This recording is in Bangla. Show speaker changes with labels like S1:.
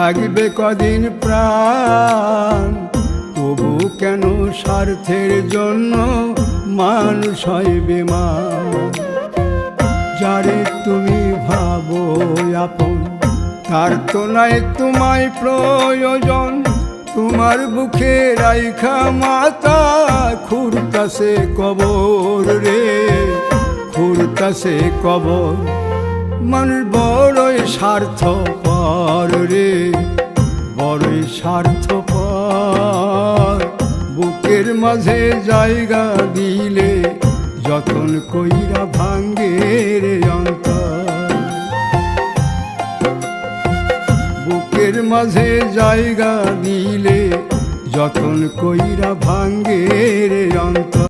S1: থাকবে কদিন প্রাণ, তবু কেন স্বার্থের জন্য মানুষ হয় বেমান। যারে তুমি ভাবো আপন, তার তো নাই তোমায় প্রয়োজন। তোমার বুকে রাইখা মাতা খুঁড়তাছে কবর রে, খুঁড়তাছে কবর। মানুষ বড়ই স্বার্থপর রে, বড়ই স্বার্থপর। বুকের মাঝে জায়গা দিলে যতন কইরা ভাঙ্গে রে অন্তর। বুকের মাঝে জায়গা দিলে যতন কইরা ভাঙ্গে রে অন্তর।